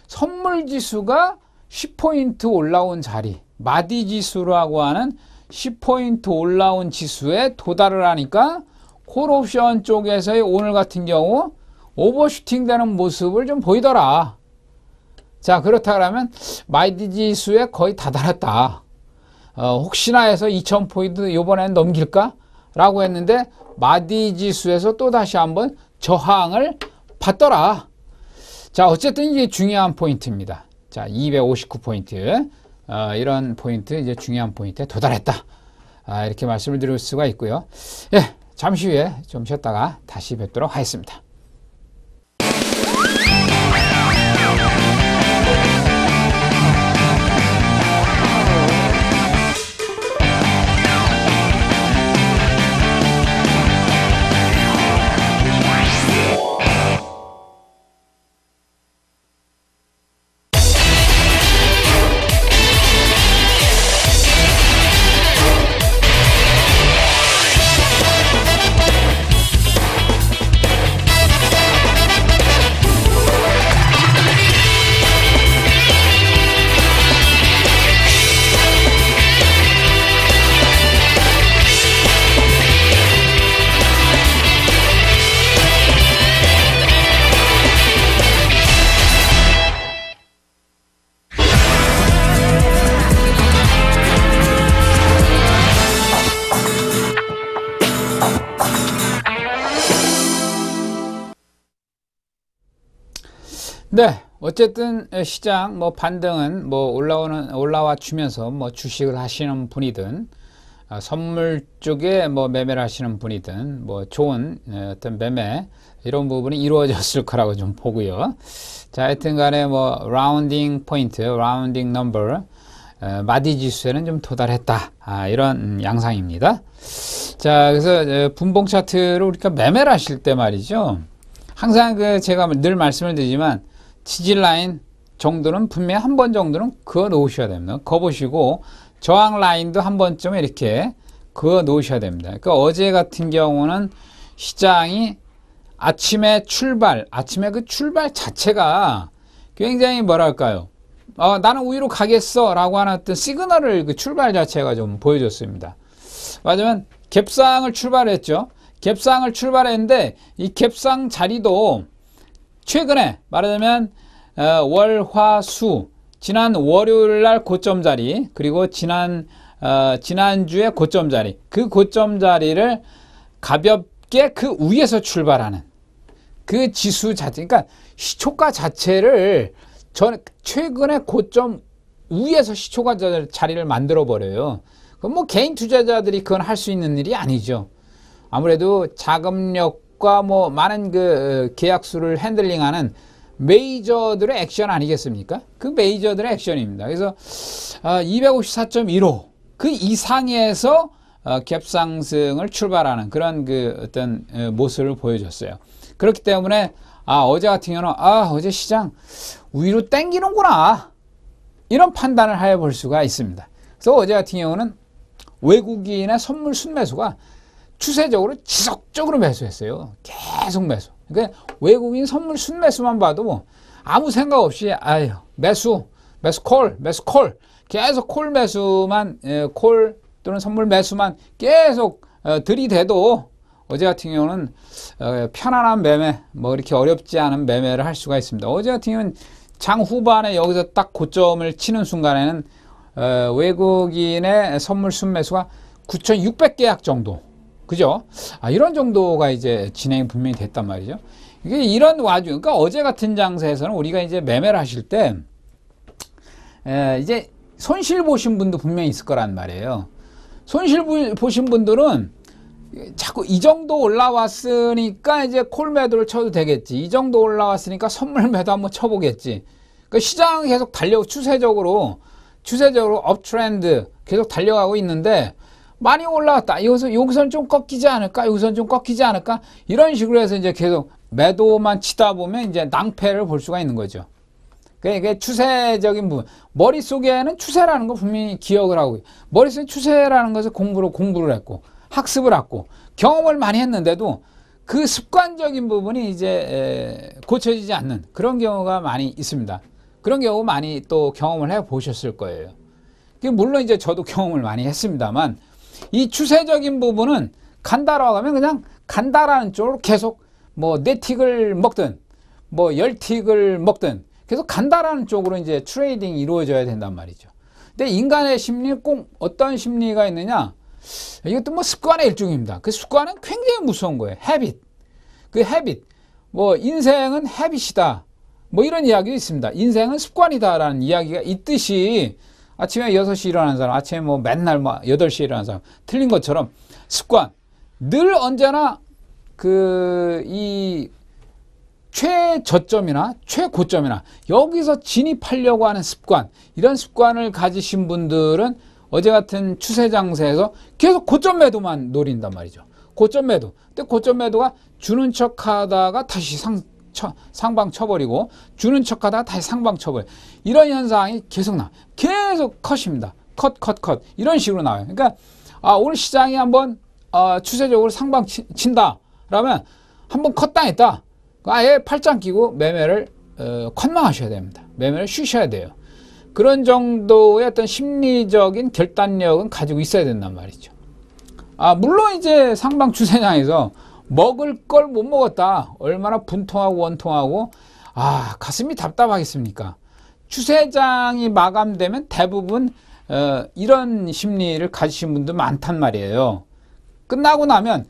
선물 지수가 10포인트 올라온 자리, 마디 지수라고 하는 10포인트 올라온 지수에 도달을 하니까 콜옵션 쪽에서의 오늘 같은 경우 오버슈팅 되는 모습을 좀 보이더라. 자, 그렇다 그러면 마디 지수에 거의 다다랐다. 혹시나 해서 2000포인트 이번에는 넘길까? 라고 했는데 마디 지수에서 또 다시 한번 저항을 받더라. 자, 어쨌든 이게 중요한 포인트입니다. 자, 259포인트. 이런 포인트, 이제 중요한 포인트에 도달했다. 이렇게 말씀을 드릴 수가 있고요. 예, 잠시 후에 좀 쉬었다가 다시 뵙도록 하겠습니다. 네, 어쨌든 시장 뭐 반등은 뭐 올라와 주면서 뭐 주식을 하시는 분이든 선물 쪽에 뭐 매매를 하시는 분이든 뭐 좋은 어떤 매매 이런 부분이 이루어졌을 거라고 좀 보고요. 자, 하여튼 간에 뭐 라운딩 포인트, 라운딩 넘버 마디 지수에는 좀 도달했다. 이런 양상입니다. 자, 그래서 분봉 차트를 우리가 매매를 하실 때 말이죠. 항상 제가 늘 말씀을 드리지만 지지 라인 정도는 분명히 한 번 정도는 그어 놓으셔야 됩니다. 그어 보시고 저항 라인도 한 번쯤 이렇게 그어 놓으셔야 됩니다. 그러니까 어제 같은 경우는 시장이 아침에 그 출발 자체가 굉장히 뭐랄까요? 나는 위로 가겠어 라고 하는 어떤 시그널을 그 출발 자체가 좀 보여줬습니다. 맞으면 갭상을 출발했죠. 갭상을 출발했는데 이 갭상 자리도 최근에 말하자면 월, 화, 수 지난 월요일 날 고점 자리 그리고 지난주에 고점 자리 그 고점 자리를 가볍게 그 위에서 출발하는 그 지수 자체 그러니까 시초가 자체를 최근에 고점 위에서 시초가 자리를 만들어 버려요. 그럼 뭐 개인 투자자들이 그건 할 수 있는 일이 아니죠. 아무래도 자금력과 뭐 많은 그 계약수를 핸들링하는 메이저들의 액션 아니겠습니까? 그 메이저들의 액션입니다. 그래서 254.15 그 이상에서 갭상승을 출발하는 그런 그 어떤 모습을 보여줬어요. 그렇기 때문에 어제 같은 경우는 어제 시장 위로 땡기는구나 이런 판단을 해볼 수가 있습니다. 그래서 어제 같은 경우는 외국인의 선물 순매수가 추세적으로 지속적으로 매수했어요. 계속 매수. 그러니까 외국인 선물 순매수만 봐도 뭐 아무 생각 없이 매수 콜 계속 콜 매수만 콜 또는 선물 매수만 계속 들이대도 어제 같은 경우는 편안한 매매 뭐 이렇게 어렵지 않은 매매를 할 수가 있습니다. 어제 같은 경우는 장 후반에 여기서 딱 고점을 치는 순간에는 외국인의 선물 순매수가 9,600계약 정도 그죠? 이런 정도가 이제 진행이 분명히 됐단 말이죠. 이게 이런 와중, 그러니까 어제 같은 장세에서는 우리가 이제 매매를 하실 때, 이제 손실 보신 분도 분명히 있을 거란 말이에요. 손실 보신 분들은 자꾸 이 정도 올라왔으니까 이제 콜 매도를 쳐도 되겠지. 이 정도 올라왔으니까 선물 매도 한번 쳐보겠지. 그러니까 시장은 계속 추세적으로 업트렌드 계속 달려가고 있는데, 많이 올라왔다. 여기서는 좀 꺾이지 않을까? 여기서는 좀 꺾이지 않을까? 이런 식으로 해서 이제 계속 매도만 치다 보면 이제 낭패를 볼 수가 있는 거죠. 그러니까 추세적인 부분. 머릿속에는 추세라는 거 분명히 기억을 하고, 머릿속에 추세라는 것을 공부를 했고, 학습을 했고, 경험을 많이 했는데도 그 습관적인 부분이 이제 고쳐지지 않는 그런 경우가 많이 있습니다. 그런 경우 많이 또 경험을 해 보셨을 거예요. 물론 이제 저도 경험을 많이 했습니다만, 이 추세적인 부분은 간다라고 하면 그냥 간다라는 쪽으로 계속 뭐 4틱을 먹든 뭐 10틱을 먹든 계속 간다라는 쪽으로 이제 트레이딩이 이루어져야 된단 말이죠. 근데 인간의 심리는 꼭 어떤 심리가 있느냐? 이것도 뭐 습관의 일종입니다. 그 습관은 굉장히 무서운 거예요. 헤빗. 그 헤빗. 뭐 인생은 헤빗이다. 뭐 이런 이야기도 있습니다. 인생은 습관이다라는 이야기가 있듯이 아침에 6시 일어나는 사람, 아침에 뭐 맨날 뭐 8시에 일어나는 사람, 틀린 것처럼 습관. 늘 언제나 이 최저점이나 최고점이나 여기서 진입하려고 하는 습관, 이런 습관을 가지신 분들은 어제 같은 추세 장세에서 계속 고점 매도만 노린단 말이죠. 고점 매도. 근데 고점 매도가 주는 척 하다가 다시 상방 쳐버리고, 주는 척 하다가 다시 상방 쳐버려. 이런 현상이 계속 나와요. 계속 컷입니다. 컷. 이런 식으로 나와요. 그러니까, 오늘 시장이 한번, 추세적으로 상방 친다. 그러면 한번 컷 당했다. 아예 팔짱 끼고 매매를, 컷망하셔야 됩니다. 매매를 쉬셔야 돼요. 그런 정도의 어떤 심리적인 결단력은 가지고 있어야 된단 말이죠. 물론 이제 상방 추세장에서 먹을 걸 못 먹었다. 얼마나 분통하고 원통하고, 가슴이 답답하겠습니까? 추세장이 마감되면 대부분, 이런 심리를 가지신 분들 많단 말이에요. 끝나고 나면,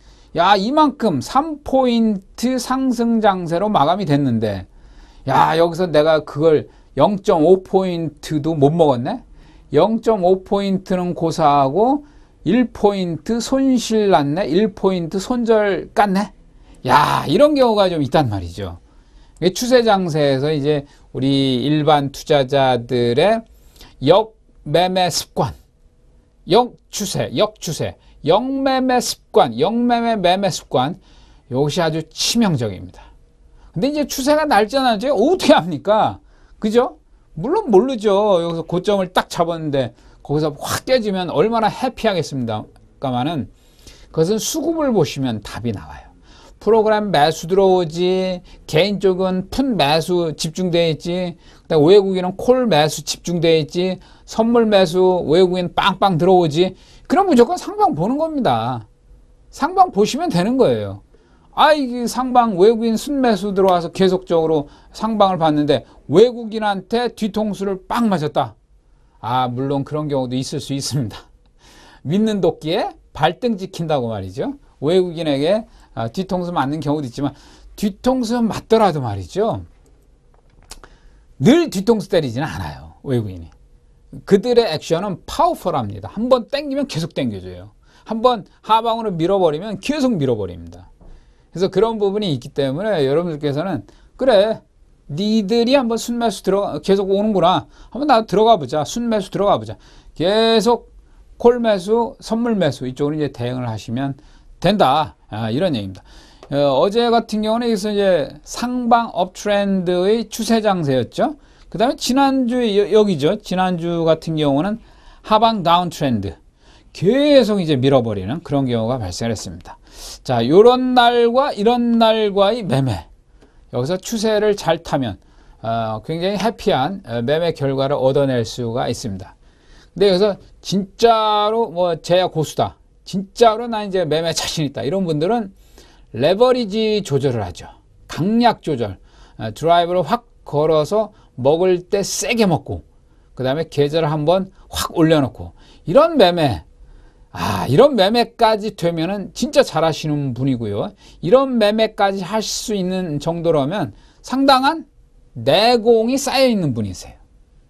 이만큼 3포인트 상승 장세로 마감이 됐는데, 여기서 내가 그걸 0.5포인트도 못 먹었네? 0.5포인트는 고사하고 1포인트 손실 났네? 1포인트 손절 깠네? 이런 경우가 좀 있단 말이죠. 추세 장세에서 이제 우리 일반 투자자들의 역매매 습관, 역추세, 역매매 습관, 역매매 매매 습관, 이것이 아주 치명적입니다. 근데 이제 추세가 날짜나죠? 어떻게 합니까? 그죠? 물론 모르죠. 여기서 고점을 딱 잡았는데 거기서 확 깨지면 얼마나 해피하겠습니다만은, 그것은 수급을 보시면 답이 나와요. 프로그램 매수 들어오지, 개인 쪽은 푼 매수 집중되어 있지, 그다음에 외국인은 콜 매수 집중되어 있지, 선물 매수 외국인 빵빵 들어오지. 그럼 무조건 상방 보는 겁니다. 상방 보시면 되는 거예요. 이게 상방 외국인 순매수 들어와서 계속적으로 상방을 봤는데 외국인한테 뒤통수를 빵 맞았다. 물론 그런 경우도 있을 수 있습니다. 믿는 도끼에 발등 찍힌다고 말이죠. 외국인에게 뒤통수 맞는 경우도 있지만, 뒤통수 맞더라도 말이죠, 늘 뒤통수 때리지는 않아요. 외국인이. 그들의 액션은 파워풀합니다. 한번 땡기면 계속 땡겨줘요. 한번 하방으로 밀어버리면 계속 밀어버립니다. 그래서 그런 부분이 있기 때문에 여러분들께서는, 그래, 니들이 한번 순매수 계속 오는구나. 한번 나도 들어가 보자. 순매수 들어가 보자. 계속 콜매수, 선물매수 이쪽으로 이제 대응을 하시면 된다. 이런 얘기입니다. 어제 같은 경우는 여기서 이제 상방 업트렌드의 추세 장세였죠. 그 다음에 지난주 여기죠. 지난주 같은 경우는 하방 다운 트렌드. 계속 이제 밀어버리는 그런 경우가 발생했습니다. 자, 요런 날과 이런 날과의 매매. 여기서 추세를 잘 타면 굉장히 해피한 매매 결과를 얻어낼 수가 있습니다. 근데 여기서 진짜로 뭐 제야 고수다, 진짜로 나 이제 매매 자신 있다, 이런 분들은 레버리지 조절을 하죠. 강약 조절. 드라이브를 확 걸어서 먹을 때 세게 먹고, 그 다음에 계좌를 한번 확 올려놓고, 이런 매매, 이런 매매까지 되면은 진짜 잘하시는 분이고요. 이런 매매까지 할 수 있는 정도라면 상당한 내공이 쌓여 있는 분이세요.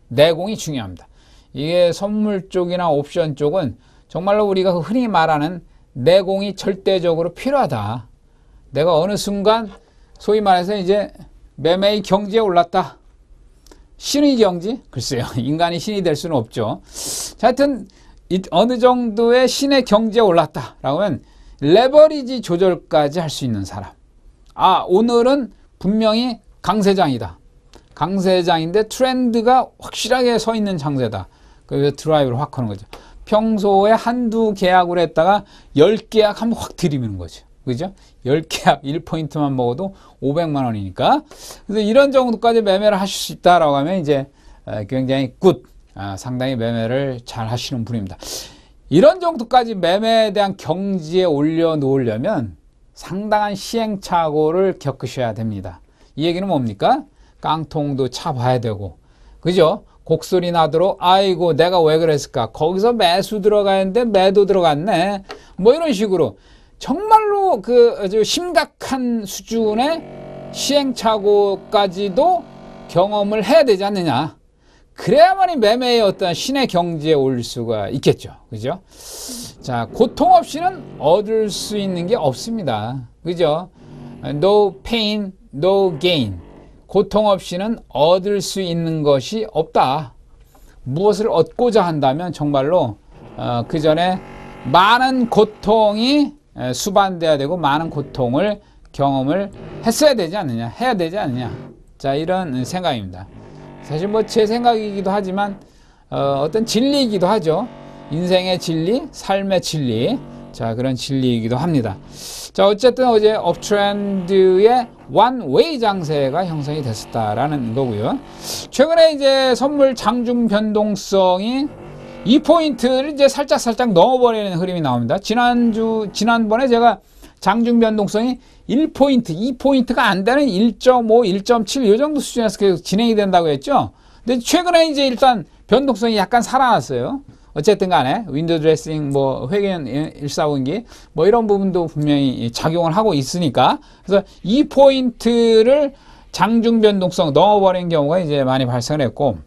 내공이 중요합니다. 이게 선물 쪽이나 옵션 쪽은 정말로 우리가 흔히 말하는 내공이 절대적으로 필요하다. 내가 어느 순간 소위 말해서 이제 매매의 경지에 올랐다. 신의 경지? 글쎄요. 인간이 신이 될 수는 없죠. 자, 하여튼 어느 정도의 신의 경지에 올랐다라고 하면 레버리지 조절까지 할 수 있는 사람. 오늘은 분명히 강세장이다. 강세장인데 트렌드가 확실하게 서 있는 장세다. 그래서 드라이브를 확 하는 거죠. 평소에 한두 계약을 했다가 10계약 한번 확 들이미는 거죠. 그죠? 10계약 1포인트만 먹어도 500만 원이니까. 그래서 이런 정도까지 매매를 하실 수 있다라고 하면 이제 굉장히 굿. 상당히 매매를 잘 하시는 분입니다. 이런 정도까지 매매에 대한 경지에 올려놓으려면 상당한 시행착오를 겪으셔야 됩니다. 이 얘기는 뭡니까? 깡통도 차봐야 되고, 그죠? 곡소리 나도록 아이고 내가 왜 그랬을까? 거기서 매수 들어가는데 매도 들어갔네. 뭐 이런 식으로 정말로 그 아주 심각한 수준의 시행착오까지도 경험을 해야 되지 않느냐. 그래야만이 매매의 어떤 신의 경지에 올 수가 있겠죠. 그죠? 자, 고통 없이는 얻을 수 있는 게 없습니다. 그죠? No pain, no gain. 고통 없이는 얻을 수 있는 것이 없다. 무엇을 얻고자 한다면 정말로 그 전에 많은 고통이 수반돼야 되고 많은 고통을 경험을 했어야 되지 않느냐, 해야 되지 않느냐. 자, 이런 생각입니다. 사실 뭐 제 생각이기도 하지만 어떤 진리이기도 하죠. 인생의 진리, 삶의 진리. 자, 그런 진리이기도 합니다. 자, 어쨌든 어제 업트렌드의 원웨이 장세가 형성이 됐었다라는 거고요. 최근에 이제 선물 장중 변동성이 2포인트를 이제 살짝 넘어버리는 흐름이 나옵니다. 지난번에 제가 장중 변동성이 1포인트, 2포인트가 안 되는 1.5, 1.7 이 정도 수준에서 계속 진행이 된다고 했죠. 근데 최근에 이제 일단 변동성이 약간 살아났어요. 어쨌든 간에 윈도우 드레싱, 뭐 회견 1사분기 뭐 이런 부분도 분명히 작용을 하고 있으니까, 그래서 2포인트를 장중 변동성 넘어버린 경우가 이제 많이 발생을 했고,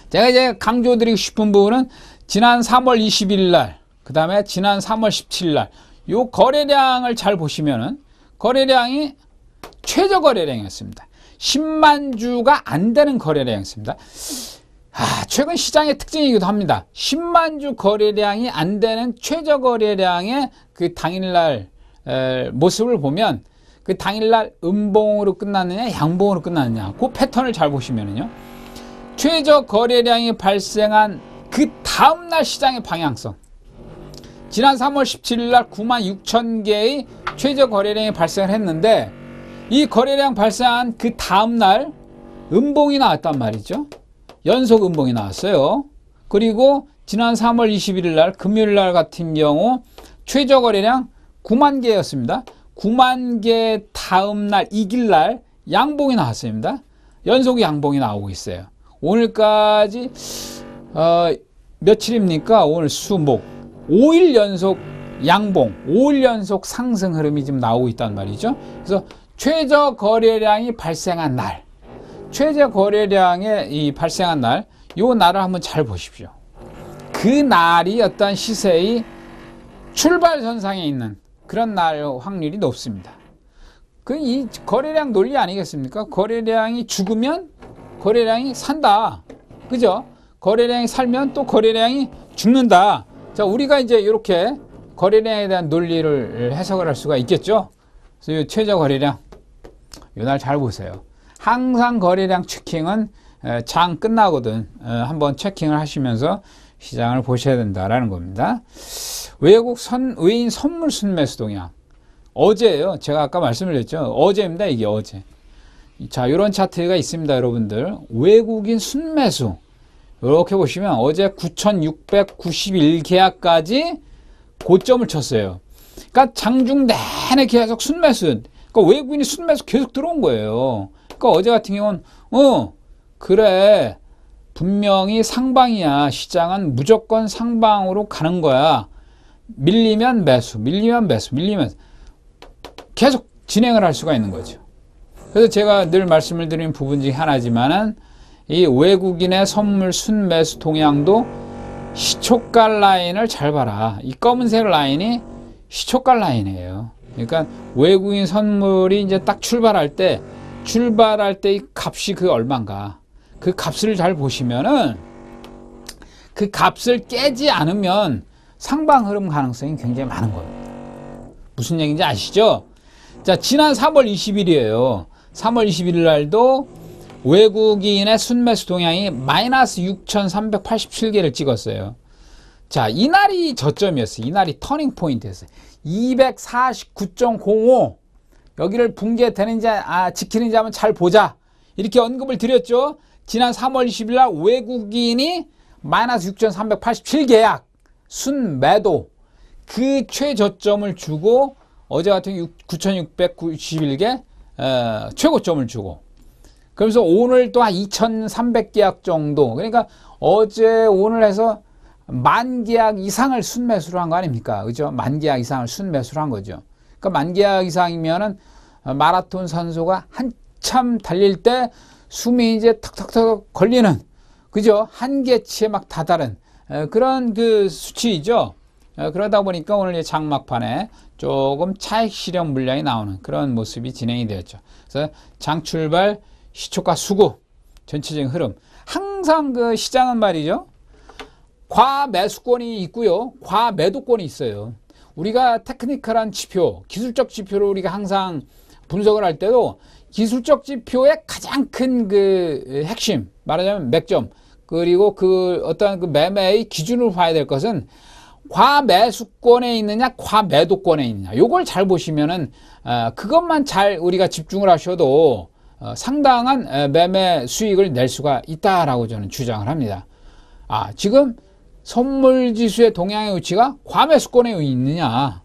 제가 이제 강조드리고 싶은 부분은 지난 3월 20일 날, 그 다음에 지난 3월 17일 날, 요 거래량을 잘 보시면은 거래량이 최저 거래량이었습니다. 10만 주가 안 되는 거래량이었습니다. 최근 시장의 특징이기도 합니다. 10만 주 거래량이 안 되는 최저 거래량의 그 당일날 모습을 보면 그 당일날 음봉으로 끝났느냐 양봉으로 끝났느냐, 그 패턴을 잘 보시면은요, 최저 거래량이 발생한 그 다음날 시장의 방향성, 지난 3월 17일 날 9만 6천 개의 최저 거래량이 발생을 했는데, 이 거래량 발생한 그 다음날 음봉이 나왔단 말이죠. 연속 음봉이 나왔어요. 그리고 지난 3월 21일 날 금요일 날 같은 경우 최저 거래량 9만 개였습니다. 9만 개 다음날 이길 날 양봉이 나왔습니다. 연속 양봉이 나오고 있어요. 오늘까지 며칠입니까? 오늘 수목 5일 연속 양봉, 5일 연속 상승 흐름이 지금 나오고 있단 말이죠. 그래서 최저 거래량이 발생한 날, 최저 거래량의 이 발생한 날, 요 날을 한번 잘 보십시오. 그 날이 어떤 시세의 출발선상에 있는 그런 날 확률이 높습니다. 그 이 거래량 논리 아니겠습니까? 거래량이 죽으면 거래량이 산다. 그죠? 거래량이 살면 또 거래량이 죽는다. 자, 우리가 이제 이렇게 거래량에 대한 논리를 해석을 할 수가 있겠죠. 그래서 이 최저 거래량, 이 날 잘 보세요. 항상 거래량 체킹은 장 끝나거든 한번 체킹을 하시면서 시장을 보셔야 된다라는 겁니다. 외인 선물 순매수 동향. 어제예요. 제가 아까 말씀을 드렸죠. 어제입니다. 이게 어제. 자, 이런 차트가 있습니다, 여러분들. 외국인 순매수. 이렇게 보시면 어제 9,691계약까지 고점을 쳤어요. 그러니까 장중 내내 계속 순매수. 그러니까 외국인이 순매수 계속 들어온 거예요. 그러니까 어제 같은 경우는 그래, 분명히 상방이야. 시장은 무조건 상방으로 가는 거야. 밀리면 매수, 밀리면 매수, 밀리면 계속 진행을 할 수가 있는 거죠. 그래서 제가 늘 말씀을 드린 부분 중에 하나지만은 이 외국인의 선물 순매수 동향도 시초가 라인을 잘 봐라. 이 검은색 라인이 시초가 라인이에요. 그러니까 외국인 선물이 이제 딱 출발할 때 이 값이 그 얼마인가, 그 값을 잘 보시면은 그 값을 깨지 않으면 상방 흐름 가능성이 굉장히 많은 겁니다. 무슨 얘기인지 아시죠? 자, 지난 3월 20일이에요. 3월 21일 날도 외국인의 순매수 동향이 마이너스 6,387개를 찍었어요. 자, 이날이 저점이었어요. 이날이 터닝 포인트였어요. 249.05 여기를 붕괴되는지 지키는지 한번 잘 보자, 이렇게 언급을 드렸죠. 지난 3월 20일 날 외국인이 마이너스 6,387계약 순매도 그 최저점을 주고 어제 같은 경우 9,691개 최고점을 주고, 그러면서 오늘 또 한 2,300계약 정도, 그러니까 어제 오늘 해서 10,000계약 이상을 순매수로 한 거 아닙니까? 그죠? 10,000계약 이상을 순매수로 한 거죠. 그러니까 10,000계약 이상이면은 마라톤 선수가 한참 달릴 때 숨이 이제 턱턱턱 걸리는, 그죠? 한계치에 막 다다른 그런 그 수치이죠. 그러다 보니까 오늘 장막판에 조금 차익 실현 물량이 나오는 그런 모습이 진행이 되었죠. 그래서 장 출발, 시초가 수구, 전체적인 흐름. 항상 그 시장은 말이죠. 과매수권이 있고요. 과매도권이 있어요. 우리가 테크니컬한 지표, 기술적 지표를 우리가 항상 분석을 할 때도 기술적 지표의 가장 큰 그 핵심, 말하자면 맥점, 그리고 그 어떤 그 매매의 기준으로 봐야 될 것은 과매수권에 있느냐, 과매도권에 있느냐. 요걸 잘 보시면은 그것만 잘 우리가 집중을 하셔도 상당한 매매 수익을 낼 수가 있다라고 저는 주장을 합니다. 지금 선물지수의 동향의 위치가 과매수권에 있느냐,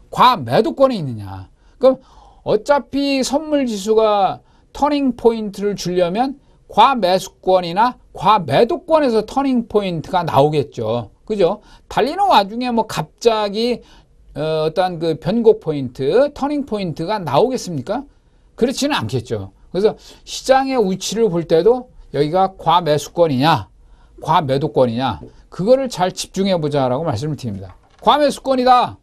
과매도권에 있느냐. 그럼 어차피 선물지수가 터닝 포인트를 주려면 과매수권이나 과매도권에서 터닝 포인트가 나오겠죠. 그죠? 달리는 와중에 뭐 갑자기 어떤 그 변곡 포인트, 터닝 포인트가 나오겠습니까? 그렇지는 않겠죠. 그래서 시장의 위치를 볼 때도 여기가 과매수권이냐, 과매도권이냐, 그거를 잘 집중해 보자라고 말씀을 드립니다. 과매수권이다.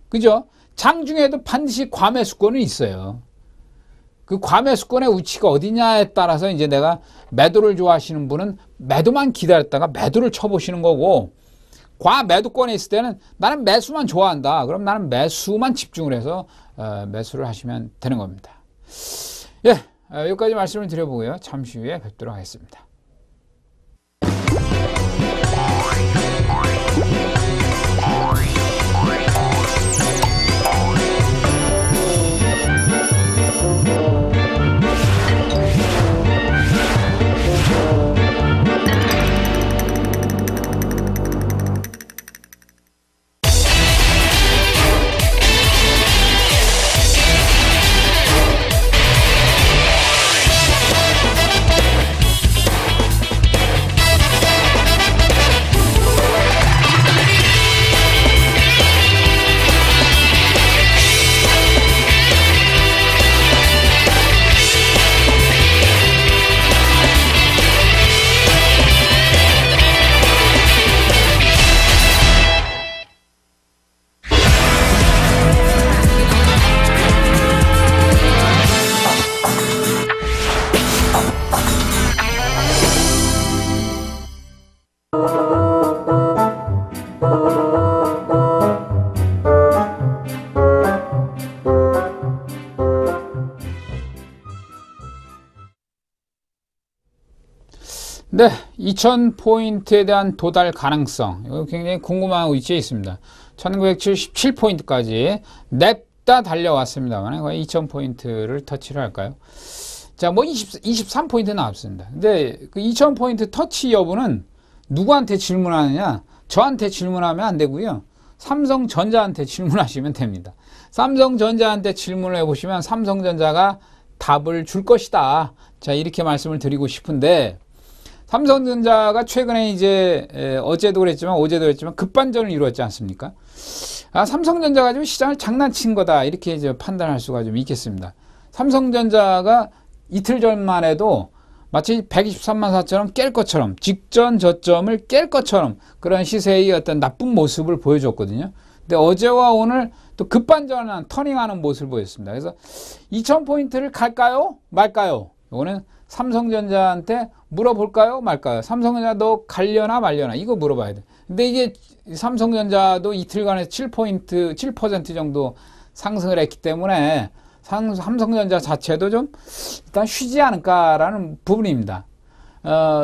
그죠? 장중에도 반드시 과매수권은 있어요. 그 과매수권의 위치가 어디냐에 따라서 이제 내가 매도를 좋아하시는 분은 매도만 기다렸다가 매도를 쳐보시는 거고, 과매도권에 있을 때는 나는 매수만 좋아한다. 그럼 나는 매수만 집중을 해서 매수를 하시면 되는 겁니다. 예, 여기까지 말씀을 드려보고요. 잠시 후에 뵙도록 하겠습니다. 네, 2000포인트에 대한 도달 가능성, 이거 굉장히 궁금한 위치에 있습니다. 1977포인트까지 냅다 달려왔습니다만 거의 2000포인트를 터치를 할까요? 자, 뭐 23포인트 나왔습니다. 근데 그 2000포인트 터치 여부는 누구한테 질문하느냐? 저한테 질문하면 안 되고요. 삼성전자한테 질문하시면 됩니다. 삼성전자한테 질문을 해보시면 삼성전자가 답을 줄 것이다. 자, 이렇게 말씀을 드리고 싶은데, 삼성전자가 최근에 이제 어제도 그랬지만 어제도 그랬지만 급반전을 이루었지 않습니까? 삼성전자가 좀 시장을 장난친 거다, 이렇게 이제 판단할 수가 좀 있겠습니다. 삼성전자가 이틀 전만 해도 마치 123만 4천원 깰 것처럼, 직전 저점을 깰 것처럼 그런 시세의 어떤 나쁜 모습을 보여줬거든요. 근데 어제와 오늘 또 급반전한 터닝하는 모습을 보였습니다. 그래서 2000포인트를 갈까요? 말까요? 이거는 삼성전자한테 물어볼까요? 말까요? 삼성전자 너 갈려나 말려나? 이거 물어봐야 돼. 근데 이게 삼성전자도 이틀간에 7포인트, 7% 정도 상승을 했기 때문에 삼성전자 자체도 좀 일단 쉬지 않을까라는 부분입니다.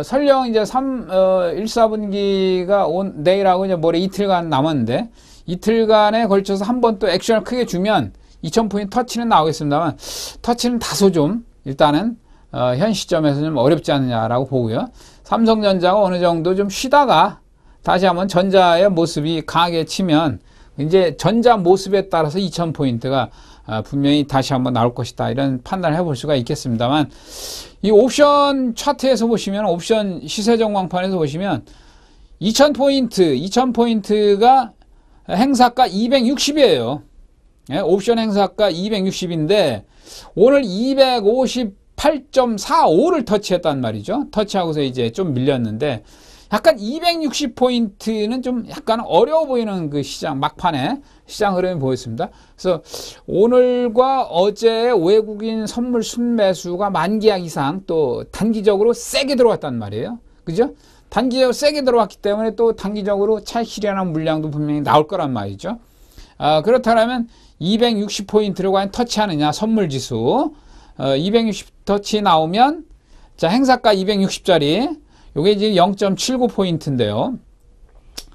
설령 이제 1사분기가 내일하고 이제 모레 이틀간 남았는데, 이틀간에 걸쳐서 한 번 또 액션을 크게 주면 2000포인트 터치는 나오겠습니다만, 터치는 다소 좀 일단은 현 시점에서 좀 어렵지 않느냐라고 보고요. 삼성전자가 어느 정도 좀 쉬다가 다시 한번 전자의 모습이 강하게 치면 이제 전자 모습에 따라서 2000포인트가 분명히 다시 한번 나올 것이다, 이런 판단을 해볼 수가 있겠습니다만, 이 옵션 차트에서 보시면, 옵션 시세 전광판에서 보시면 2000포인트가 행사가 260이에요. 예, 옵션 행사가 260인데 오늘 250 8.45를 터치했단 말이죠. 터치하고서 이제 좀 밀렸는데 약간 260포인트는 좀 약간 어려워 보이는 그 시장 막판에 시장 흐름이 보였습니다. 그래서 오늘과 어제 외국인 선물 순매수가 만기약 이상 또 단기적으로 세게 들어왔단 말이에요. 그죠? 단기적으로 세게 들어왔기 때문에 또 단기적으로 차익 실현한 물량도 분명히 나올 거란 말이죠. 그렇다면 260포인트를 과연 터치하느냐, 선물 지수. 260 터치 나오면, 자, 행사가 260짜리, 요게 이제 0.79포인트인데요.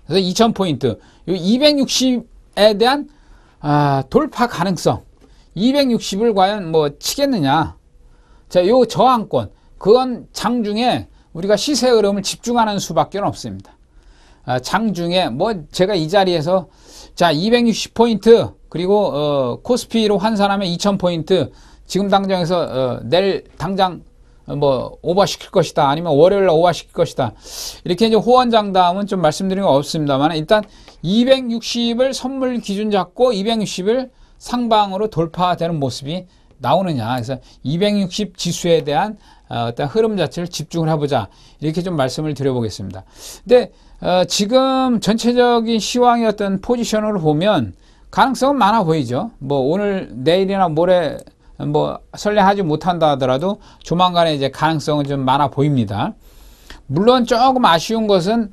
그래서 2000포인트. 요 260에 대한, 돌파 가능성. 260을 과연 뭐 치겠느냐. 자, 요 저항권. 그건 장중에 우리가 시세 흐름을 집중하는 수밖에 없습니다. 장중에 뭐 제가 이 자리에서 자 260포인트 그리고 코스피로 환산하면 2000포인트 지금 당장에서 내일 당장 뭐 오버시킬 것이다 아니면 월요일날 오버시킬 것이다 이렇게 이제 호언장담은 좀 말씀드린 건 없습니다만 일단 260을 선물 기준 잡고 260을 상방으로 돌파되는 모습이 나오느냐. 그래서 260 지수에 대한 어떤 흐름 자체를 집중을 해보자. 이렇게 좀 말씀을 드려보겠습니다. 근데 지금 전체적인 시황의 어떤 포지션으로 보면 가능성은 많아 보이죠. 뭐 오늘 내일이나 모레 뭐 설레하지 못한다 하더라도 조만간에 이제 가능성은 좀 많아 보입니다. 물론 조금 아쉬운 것은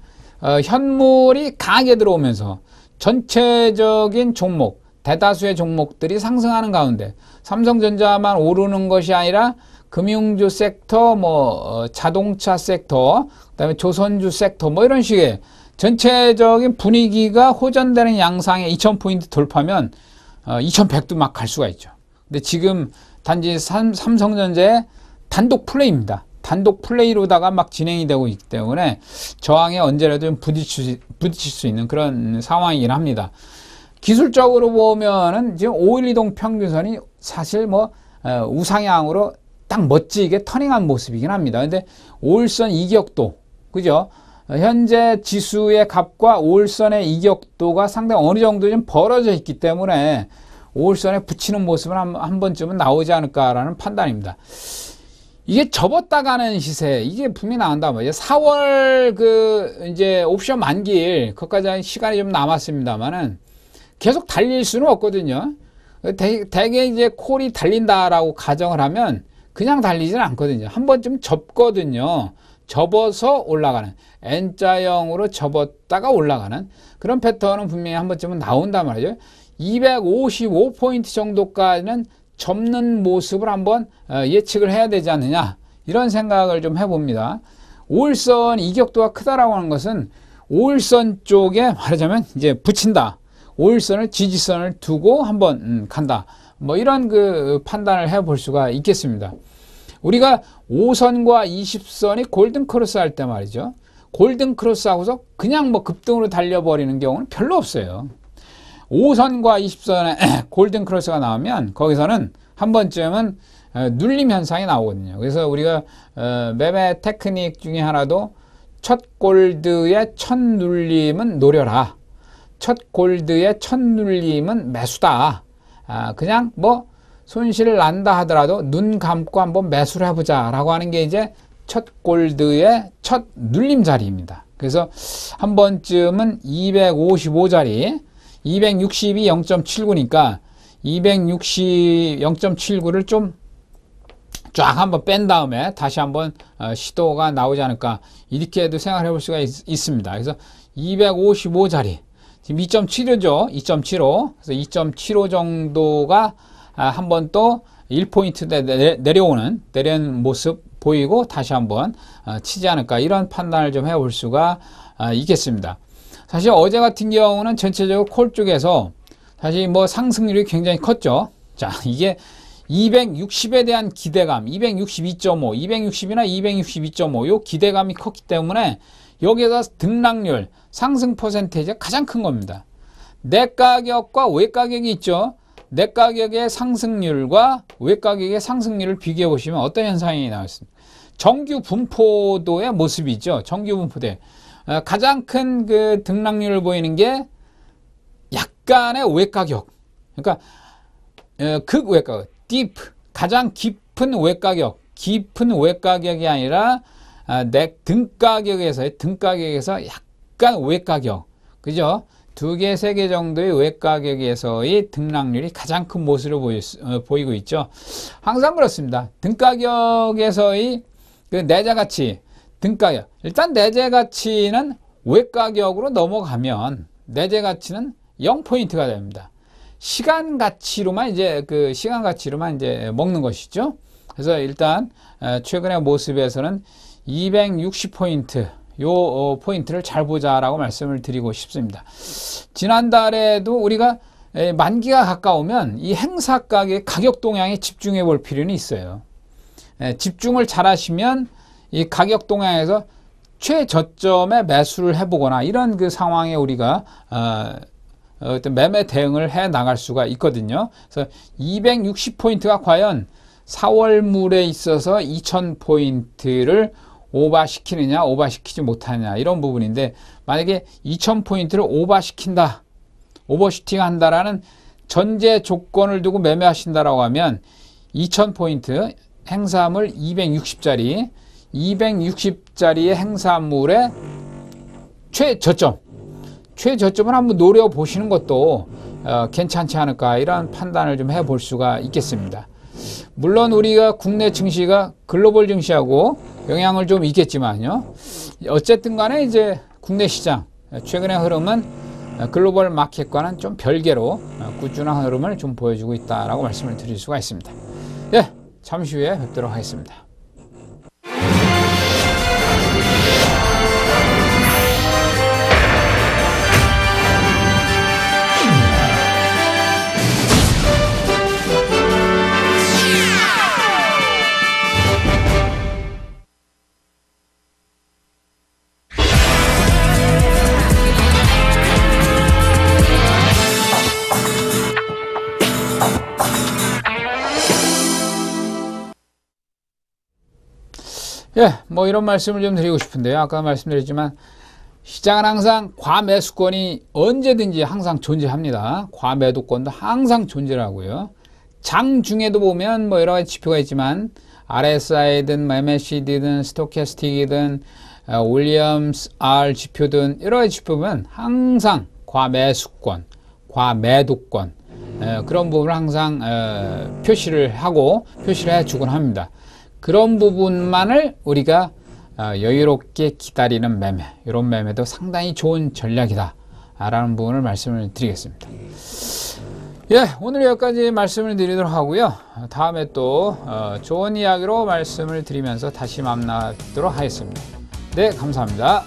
현물이 강하게 들어오면서 전체적인 종목 대다수의 종목들이 상승하는 가운데 삼성전자만 오르는 것이 아니라 금융주 섹터, 뭐 자동차 섹터, 그다음에 조선주 섹터, 뭐 이런 식의 전체적인 분위기가 호전되는 양상의 2000포인트 돌파면 2100도 막 갈 수가 있죠. 근데 지금 단지 삼성전자의 단독 플레이입니다. 단독 플레이로다가 막 진행이 되고 있기 때문에 저항에 언제라도 좀 부딪힐 수 있는 그런 상황이긴 합니다. 기술적으로 보면은 지금 5일 이동 평균선이 사실 뭐 우상향으로 딱 멋지게 터닝한 모습이긴 합니다. 근데 5일선 이격도, 그죠? 현재 지수의 값과 5일선의 이격도가 상당히 어느 정도 좀 벌어져 있기 때문에 5일선에 붙이는 모습은 한 번쯤은 나오지 않을까라는 판단입니다. 이게 접었다 가는 시세, 이게 분명히 나온단 말이에요. 4월 이제 옵션 만기일, 그것까지 시간이 좀 남았습니다만은 계속 달릴 수는 없거든요. 대개 이제 콜이 달린다라고 가정을 하면 그냥 달리지는 않거든요. 한 번쯤 접거든요. 접어서 올라가는 N자형으로 접었다가 올라가는 그런 패턴은 분명히 한 번쯤은 나온단 말이죠. 255포인트 정도까지는 접는 모습을 한번 예측을 해야 되지 않느냐 이런 생각을 좀 해봅니다. 5일선 이격도가 크다라고 하는 것은 5일선 쪽에 말하자면 이제 붙인다. 5일선을 지지선을 두고 한번 간다. 뭐 이런 그 판단을 해볼 수가 있겠습니다. 우리가 5선과 20선이 골든 크로스 할 때 말이죠. 골든 크로스 하고서 그냥 뭐 급등으로 달려버리는 경우는 별로 없어요. 5선과 20선에 골든 크로스가 나오면 거기서는 한 번쯤은 눌림 현상이 나오거든요. 그래서 우리가 매매 테크닉 중에 하나도 첫 골드의 첫 눌림은 노려라. 첫 골드의 첫 눌림은 매수다. 그냥 뭐 손실을 난다 하더라도 눈 감고 한번 매수를 해보자 라고 하는 게 이제 첫 골드의 첫 눌림 자리입니다. 그래서 한 번쯤은 255자리 260이 0.79니까 260 0.79를 좀 쫙 한번 뺀 다음에 다시 한번 시도가 나오지 않을까 이렇게도 생각해 볼 수가 있습니다. 그래서 255자리 지금 2.75죠. 2.75 그래서 2.75 정도가 한번 또 1포인트 내려오는 모습 보이고 다시 한번 치지 않을까 이런 판단을 좀 해볼 수가 있겠습니다. 사실 어제 같은 경우는 전체적으로 콜 쪽에서 사실 뭐 상승률이 굉장히 컸죠. 자, 이게 260에 대한 기대감, 262.5, 260이나 262.5, 요 기대감이 컸기 때문에 여기에다 등락률, 상승 퍼센테이지가 가장 큰 겁니다. 내 가격과 외 가격이 있죠. 내 가격의 상승률과 외 가격의 상승률을 비교해 보시면 어떤 현상이 나왔습니까? 정규 분포도의 모습이죠. 정규 분포대. 가장 큰 그 등락률을 보이는 게 약간의 외 가격. 그러니까 극 외 가격, deep 가장 깊은 외 가격. 깊은 왜 가격이 아니라 등가격에서 약간 왜 가격, 그죠? 2개, 3개 정도의 왜 가격에서의 등락률이 가장 큰 모습을 보이고 있죠. 항상 그렇습니다. 등가격에서의 그 내재 가치, 등가격. 일단 내재 가치는 왜 가격으로 넘어가면 내재 가치는 0포인트가 됩니다. 시간 가치로만 이제 먹는 것이죠. 그래서 일단 최근의 모습에서는 260포인트 요 포인트를 잘 보자라고 말씀을 드리고 싶습니다. 지난달에도 우리가 만기가 가까우면 이 행사 가격 동향에 집중해 볼 필요는 있어요. 집중을 잘 하시면 이 가격 동향에서 최저점에 매수를 해보거나 이런 그 상황에 우리가 어떤 매매 대응을 해 나갈 수가 있거든요. 그래서 260포인트가 과연 4월물에 있어서 2000포인트를 오버시키느냐 오버시키지 못하느냐 이런 부분인데, 만약에 2000포인트를 오버슈팅 한다라는 전제 조건을 두고 매매하신다라고 하면 2000포인트 행사물 260짜리의 행사물의 최저점을 한번 노려보시는 것도 괜찮지 않을까, 이런 판단을 좀 해볼 수가 있겠습니다. 물론 우리가 국내 증시가 글로벌 증시하고 영향을 좀 있겠지만요. 어쨌든 간에 이제 국내 시장 최근의 흐름은 글로벌 마켓과는 좀 별개로 꾸준한 흐름을 좀 보여주고 있다라고 말씀을 드릴 수가 있습니다. 예, 잠시 후에 뵙도록 하겠습니다. 예, 뭐 이런 말씀을 좀 드리고 싶은데요. 아까 말씀드렸지만 시장은 항상 과매수권이 언제든지 항상 존재합니다. 과매도권도 항상 존재하고요. 장 중에도 보면 뭐 여러 가지 지표가 있지만 RSI든 MACD든 스토캐스틱이든 윌리엄스 R 지표든 여러 가지 지표 보면 항상 과매수권, 과매도권 그런 부분을 항상 표시를 해주곤 합니다. 그런 부분만을 우리가 여유롭게 기다리는 매매, 이런 매매도 상당히 좋은 전략이다 라는 부분을 말씀을 드리겠습니다. 예, 오늘 여기까지 말씀을 드리도록 하고요. 다음에 또 좋은 이야기로 말씀을 드리면서 다시 만나도록 하겠습니다. 네, 감사합니다.